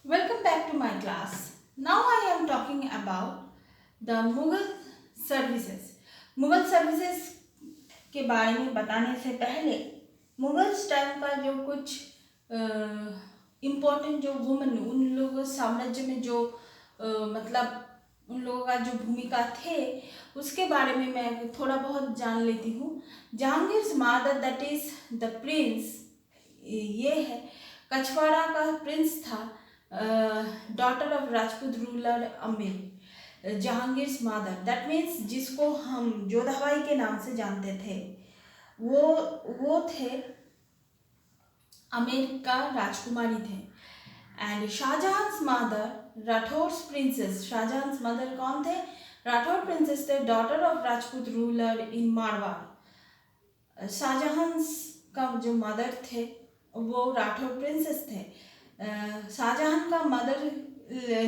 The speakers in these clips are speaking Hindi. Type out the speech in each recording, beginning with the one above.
Welcome back to my class. Now I am talking about the Mughal services. Mughal services के बारे में बताने से पहले मुगल्स टाइम का जो कुछ इम्पोर्टेंट जो वुमेन उन लोगों साम्राज्य में जो मतलब उन लोगों का जो भूमिका थे उसके बारे में मैं थोड़ा बहुत जान लेती हूँ। जहांगीर मादर दैट इज द प्रिंस, ये है कछवाड़ा का प्रिंस था, डॉटर ऑफ राजपूत रूलर अमीर। जहांगीर मादर दैट मीन्स जिसको हम जोधाबाई के नाम से जानते थे, वो थे आमेर का राजकुमारी थे। And Shahjahan mother Rathore princess, Shahjahan mother कौन थे? राठौर प्रिंसेस थे, daughter of Rajput ruler in Marwar. Shahjahan का जो मदर थे वो राठौर प्रिंसेस थे। शाहजहां का मदर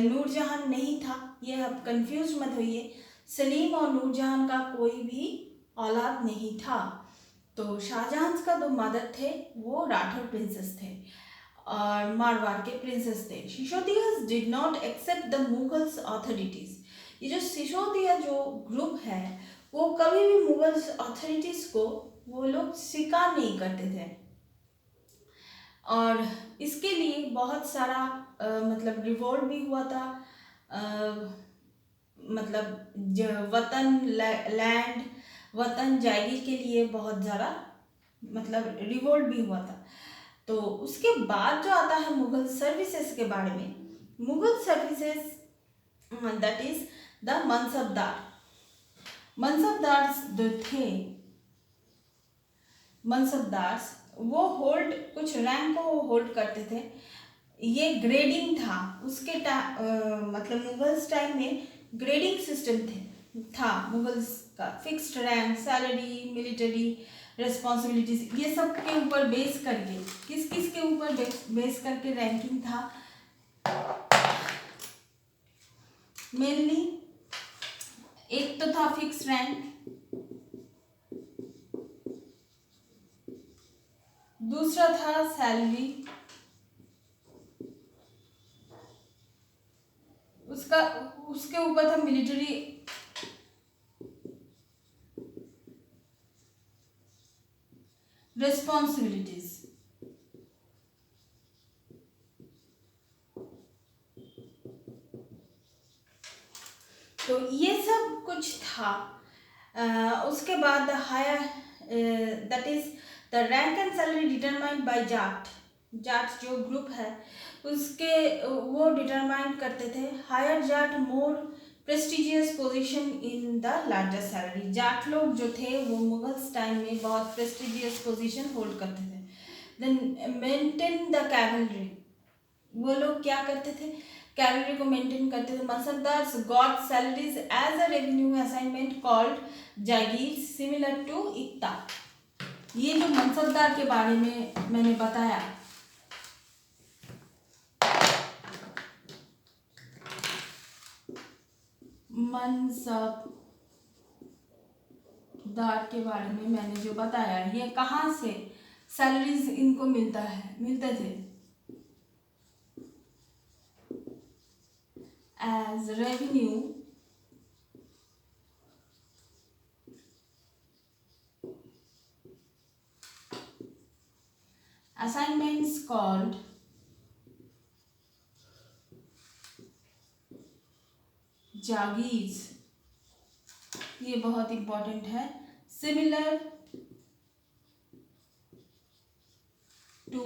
नूरजहां नहीं था, ये अब कंफ्यूज मत होइए। सलीम और नूरजहां का कोई भी औलाद नहीं था। तो शाहजहां का जो मदर थे वो राठौर प्रिंसेस थे और मारवाड़ के प्रिंसेस थे। Sisodias did not accept the Mughals authorities. ये जो सिसोदिया जो ग्रुप है वो कभी भी मुगल्स अथॉरिटीज को वो लोग स्वीकार नहीं करते थे और इसके लिए बहुत सारा मतलब रिवोल्ट भी हुआ था। अ, मतलब वतन लैंड वतन जायगी के लिए बहुत ज़्यादा मतलब रिवोल्ट भी हुआ था। तो उसके बाद जो आता है मुगल सर्विसेज के बारे में, Mughal services that is the mansabdar. Mansabdar जो थे, मनसबदार वो होल्ड कुछ रैंक को होल्ड करते थे। ये ग्रेडिंग था उसके मतलब मुगल्स टाइम में ग्रेडिंग सिस्टम था मुगल्स का। Fixed rank, salary, military responsibilities, ये सब के ऊपर बेस करके किस किस के ऊपर बेस करके रैंकिंग था मेनली। एक तो था फिक्स रैंक, दूसरा था सैलरी, उसका उसके ऊपर था मिलिट्री रिस्पॉन्सिबिलिटीज। तो ये सब कुछ था। उसके बाद higher that is the rank and salary determined by जाट। जाट जो ग्रुप है उसके वो डिटरमाइन करते थे। हायर जाट more prestigious position in the larger salary. जाट लोग जो थे वो मुगल्स टाइम में बहुत प्रेस्टिजियस पोजीशन होल्ड करते थे। देन मेंटेन द कैवलरी, वो लोग क्या करते थे? कैलोरी को मेंटेन करते थे। Mansabdar got salaries as a revenue assignment called jagir similar to iqta. ये जो मनसबदार के बारे में मैंने बताया, मनसबदार के बारे में मैंने जो बताया, ये कहाँ से सैलरीज इनको मिलते थे? As revenue assignments called jagir. ये बहुत इंपॉर्टेंट है। Similar to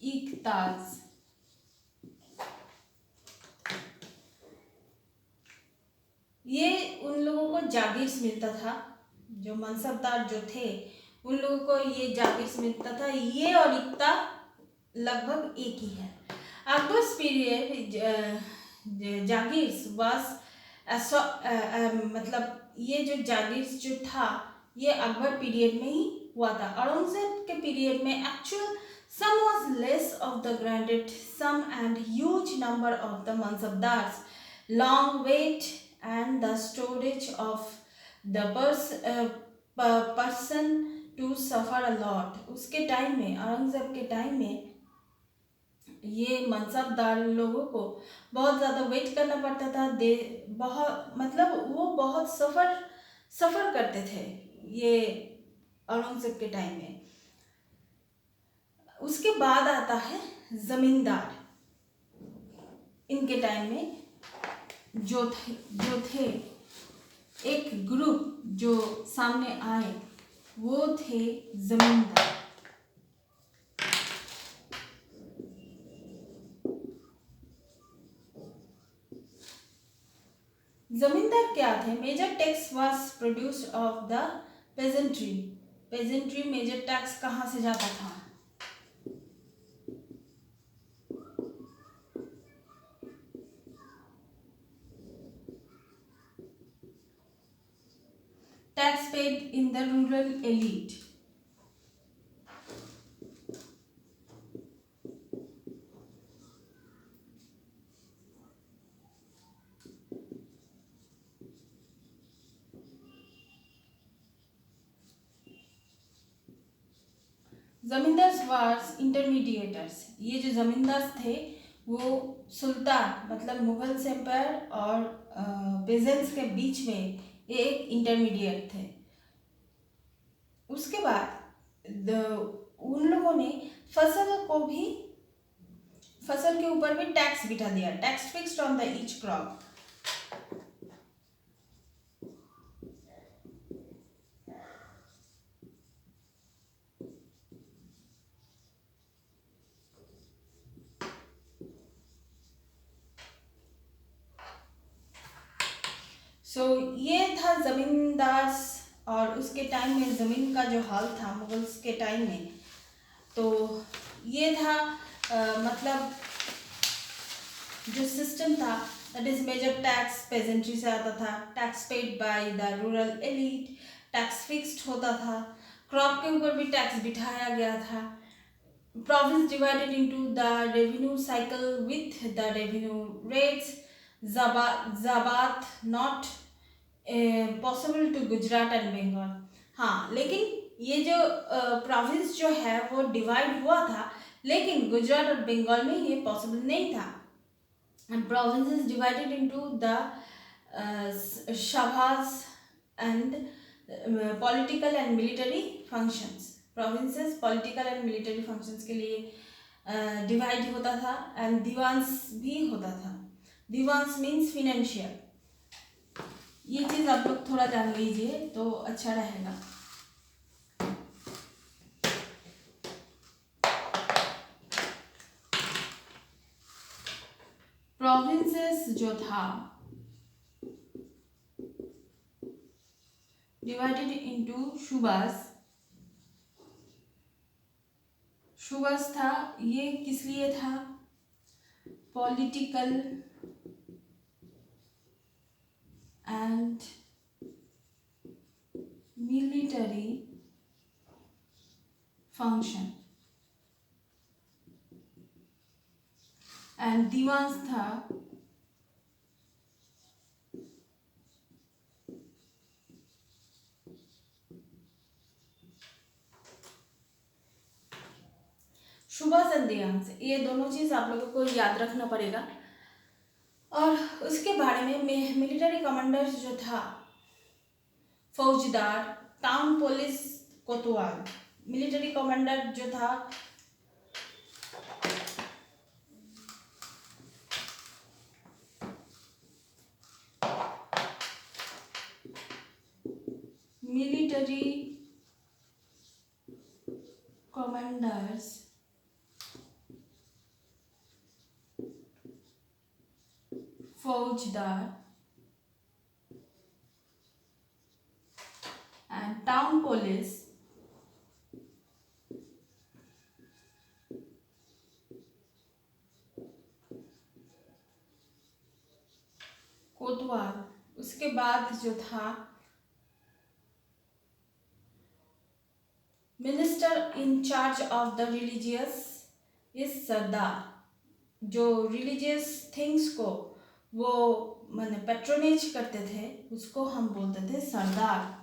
iqtas. ये उन लोगों को जागीर मिलता था, जो मनसबदार जो थे उन लोगों को ये जागीर मिलता था। ये और इक्ता लगभग एक ही है। अकबर्स पीरियड जागीर वाज मतलब ये जो जागीर जो था ये अकबर पीरियड में ही हुआ था। औरंगजेब के पीरियड में actual sum was less of the granted sum and huge number of the mansabdars, long wait and the storage of the person to suffer a lot. उसके टाइम में, औरंगजेब के टाइम में ये मनसबदार लोगों को बहुत ज़्यादा वेट करना पड़ता था। दे बहुत मतलब वो बहुत सफ़र करते थे ये औरंगज़ेब के टाइम में। उसके बाद आता है ज़मींदार। इनके टाइम में जो थे एक ग्रुप जो सामने आए वो थे ज़मींदार। जमींदार क्या थे? Major tax was produced of the peasantry. Peasantry major tax कहाँ से जाता था? Tax paid in the rural elite. Zamindars wars intermediators. ये जो जमींदार थे वो सुल्तान मतलब मुगल्स एम्पायर और पेजेंट्स के बीच में एक इंटरमीडिएट थे। उसके बाद उन लोगों ने फसल के ऊपर भी टैक्स बिठा दिया। Tax fixed on the each crop. ये था जमींदार। और उसके टाइम में ज़मीन का जो हाल था मुगल्स के टाइम में, तो ये था मतलब जो सिस्टम था that is major tax peasantry से आता था। Tax paid by the rural elite. Tax fixed होता था। क्रॉप के ऊपर भी टैक्स बिठाया गया था। Province divided into the revenue cycle with the revenue rates. Zabt not possible to Gujarat and Bengal. हाँ, लेकिन ये जो प्रोविंस जो है वो डिवाइड हुआ था, लेकिन गुजरात और बंगाल में ये पॉसिबल नहीं था। And provinces divided into the Shahbaz and political and military functions. Provinces political and military functions के लिए डिवाइड होता था। एंड दीवान्स भी होता था। Devans means financial. ये चीज़ आप लोग थोड़ा जान लीजिए तो अच्छा रहेगा। प्रोविंसेस जो था डिवाइडेड इनटू सूबास। सूबास था, ये किस लिए था? Political and military function. And diwans था सूबास एंड दीवान्स। ये दोनों चीज़ आप लोगों को याद रखना पड़ेगा। और उसके बारे में मिलिट्री कमांडर्स जो था faujdar, town police, kotwal. Military commander जो था military commanders faujdar and town police kotwal. उसके बाद जो था minister in charge of the religious is sardar. जो रिलीजियस थिंग्स को वो माने पैट्रोनेज करते थे उसको हम बोलते थे सरदार।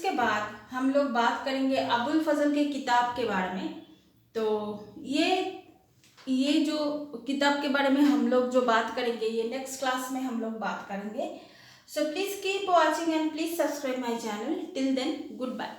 इसके बाद हम लोग बात करेंगे अबुल फजल के किताब के बारे में। तो ये जो किताब के बारे में हम लोग जो बात करेंगे ये नेक्स्ट क्लास में हम लोग बात करेंगे। So please keep watching and please subscribe my channel. Till then good bye.